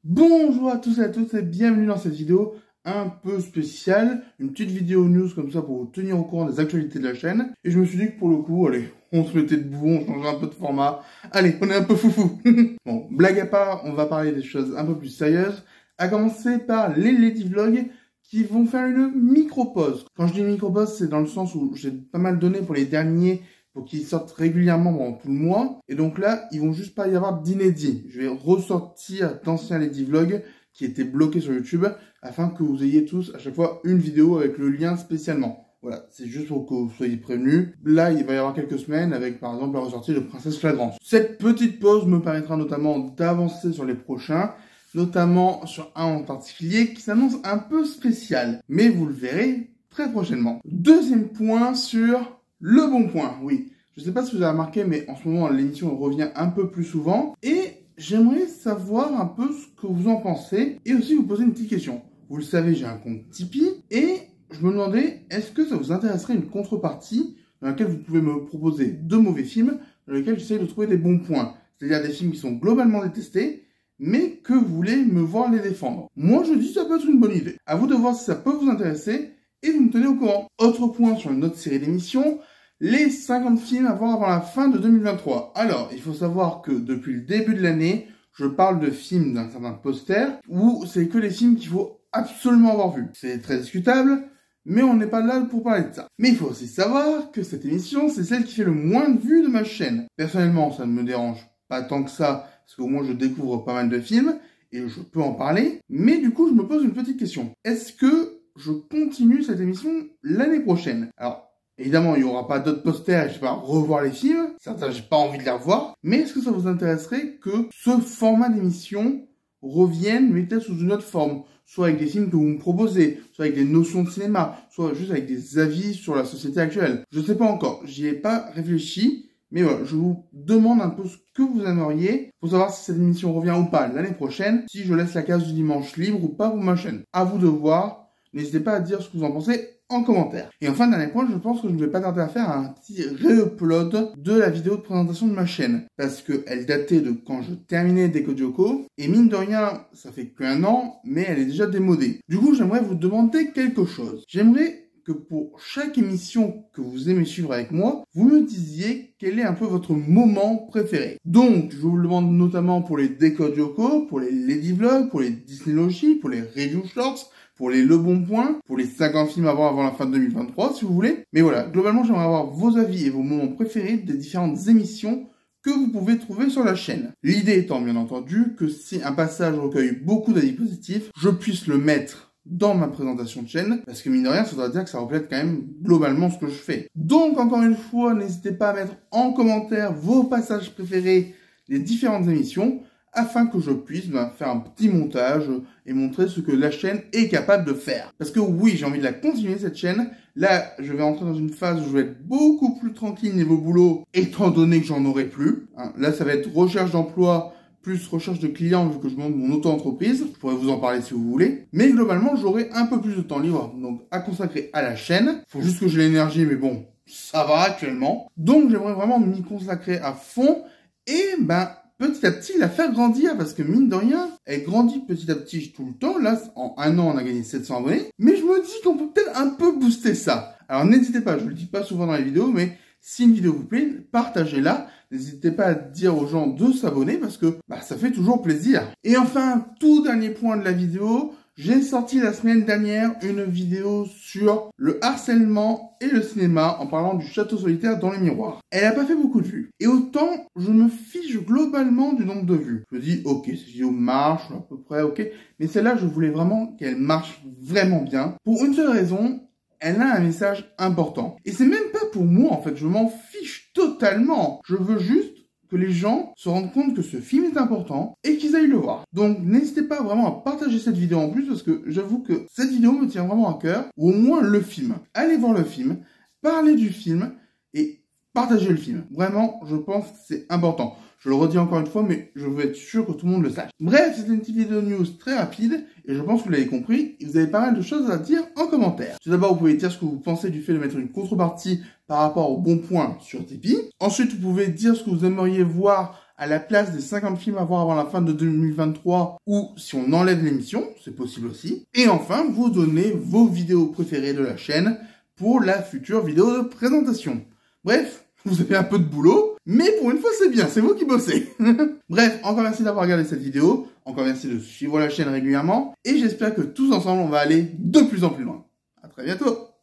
Bonjour à tous et à toutes et bienvenue dans cette vidéo un peu spéciale, une petite vidéo news comme ça pour vous tenir au courant des actualités de la chaîne. Et je me suis dit que pour le coup, allez, on se mettait debout, on changeait un peu de format. Allez, on est un peu foufou. Bon, blague à part, on va parler des choses un peu plus sérieuses, à commencer par les Lady Vlogs qui vont faire une micro-pause. Quand je dis micro-pause, c'est dans le sens où j'ai pas mal donné pour les derniers pour qu'ils sortent régulièrement pendant tout le mois. Et donc là, ils vont juste pas y avoir d'inédits. Je vais ressortir d'anciens Lady Vlogs qui étaient bloqués sur YouTube afin que vous ayez tous à chaque fois une vidéo avec le lien spécialement. Voilà, c'est juste pour que vous soyez prévenus. Là, il va y avoir quelques semaines avec par exemple la ressortie de Princesse Flagrante. Cette petite pause me permettra notamment d'avancer sur les prochains, notamment sur un en particulier qui s'annonce un peu spécial. Mais vous le verrez très prochainement. Deuxième point sur Le Bon Point, oui. Je ne sais pas si vous avez remarqué, mais en ce moment, l'émission revient un peu plus souvent. Et j'aimerais savoir un peu ce que vous en pensez. Et aussi vous poser une petite question. Vous le savez, j'ai un compte Tipeee. Et je me demandais, est-ce que ça vous intéresserait une contrepartie dans laquelle vous pouvez me proposer de mauvais films, dans lesquels j'essaye de trouver des bons points. C'est-à-dire des films qui sont globalement détestés, mais que vous voulez me voir les défendre. Moi, je dis que ça peut être une bonne idée. À vous de voir si ça peut vous intéresser. Et vous me tenez au courant. Autre point sur une autre série d'émissions, les 50 films à voir avant la fin de 2023. Alors, il faut savoir que depuis le début de l'année, je parle de films d'un certain poster où c'est que les films qu'il faut absolument avoir vus. C'est très discutable, mais on n'est pas là pour parler de ça. Mais il faut aussi savoir que cette émission, c'est celle qui fait le moins de vues de ma chaîne. Personnellement, ça ne me dérange pas tant que ça, parce qu'au moins je découvre pas mal de films, et je peux en parler. Mais du coup, je me pose une petite question. Est-ce que je continue cette émission l'année prochaine? Alors, évidemment, il n'y aura pas d'autres posters et je vais pas revoir les films. Certains, j'ai pas envie de les revoir. Mais est-ce que ça vous intéresserait que ce format d'émission revienne, mais peut-être sous une autre forme? Soit avec des films que vous me proposez, soit avec des notions de cinéma, soit juste avec des avis sur la société actuelle. Je sais pas encore. J'y ai pas réfléchi. Mais voilà, je vous demande un peu ce que vous aimeriez pour savoir si cette émission revient ou pas l'année prochaine, si je laisse la case du dimanche libre ou pas pour ma chaîne. À vous de voir. N'hésitez pas à dire ce que vous en pensez en commentaire. Et enfin, dernier point, je pense que je ne vais pas tarder à faire un petit re-upload de la vidéo de présentation de ma chaîne. Parce qu'elle datait de quand je terminais Decodioco. Et mine de rien, ça fait qu'un an, mais elle est déjà démodée. Du coup, j'aimerais vous demander quelque chose. J'aimerais que pour chaque émission que vous aimez suivre avec moi, vous me disiez quel est un peu votre moment préféré. Donc, je vous le demande notamment pour les Decodioco, pour les Lady Vlogs, pour les Disneylogies, pour les Review Shorts, pour les Le Bon Point, pour les 50 films à voir avant la fin de 2023, si vous voulez. Mais voilà, globalement, j'aimerais avoir vos avis et vos moments préférés des différentes émissions que vous pouvez trouver sur la chaîne. L'idée étant, bien entendu, que si un passage recueille beaucoup d'avis positifs, je puisse le mettre dans ma présentation de chaîne, parce que mine de rien, ça doit dire que ça reflète quand même globalement ce que je fais. Donc, encore une fois, n'hésitez pas à mettre en commentaire vos passages préférés des différentes émissions, afin que je puisse faire un petit montage et montrer ce que la chaîne est capable de faire. Parce que oui, j'ai envie de la continuer cette chaîne. Là, je vais entrer dans une phase où je vais être beaucoup plus tranquille niveau boulot, étant donné que j'en aurai plus. Là, ça va être recherche d'emploi plus recherche de clients vu que je monte mon auto-entreprise. Je pourrais vous en parler si vous voulez. Mais globalement, j'aurai un peu plus de temps libre donc à consacrer à la chaîne. Faut juste que j'ai l'énergie, mais bon, ça va actuellement. Donc, j'aimerais vraiment m'y consacrer à fond et petit à petit, la faire grandir, parce que mine de rien, elle grandit petit à petit tout le temps. Là, en un an, on a gagné 700 abonnés. Mais je me dis qu'on peut peut-être un peu booster ça. Alors, n'hésitez pas, je le dis pas souvent dans les vidéos, mais si une vidéo vous plaît, partagez-la. N'hésitez pas à dire aux gens de s'abonner, parce que ça fait toujours plaisir. Et enfin, tout dernier point de la vidéo, j'ai sorti la semaine dernière une vidéo sur le harcèlement et le cinéma en parlant du château solitaire dans les miroirs. Elle n'a pas fait beaucoup de vues. Et autant, je me fiche globalement du nombre de vues. Je me dis, ok, cette vidéo marche à peu près, ok. Mais celle-là, je voulais vraiment qu'elle marche vraiment bien. Pour une seule raison, elle a un message important. Et c'est même pas pour moi, en fait. Je m'en fiche totalement. Je veux juste que les gens se rendent compte que ce film est important et qu'ils aillent le voir. Donc n'hésitez pas vraiment à partager cette vidéo en plus parce que j'avoue que cette vidéo me tient vraiment à cœur, ou au moins le film. Allez voir le film, parlez du film et partagez le film. Vraiment, je pense que c'est important. Je le redis encore une fois, mais je veux être sûr que tout le monde le sache. Bref, c'était une petite vidéo news très rapide, et je pense que vous l'avez compris, et vous avez pas mal de choses à dire en commentaire. Tout d'abord, vous pouvez dire ce que vous pensez du fait de mettre une contrepartie par rapport au bon point sur Tipeee. Ensuite, vous pouvez dire ce que vous aimeriez voir à la place des 50 films à voir avant la fin de 2023, ou si on enlève l'émission, c'est possible aussi. Et enfin, vous donnez vos vidéos préférées de la chaîne pour la future vidéo de présentation. Bref, vous avez un peu de boulot, mais pour une fois c'est bien, c'est vous qui bossez. Bref, encore merci d'avoir regardé cette vidéo, encore merci de suivre la chaîne régulièrement, et j'espère que tous ensemble on va aller de plus en plus loin. À très bientôt.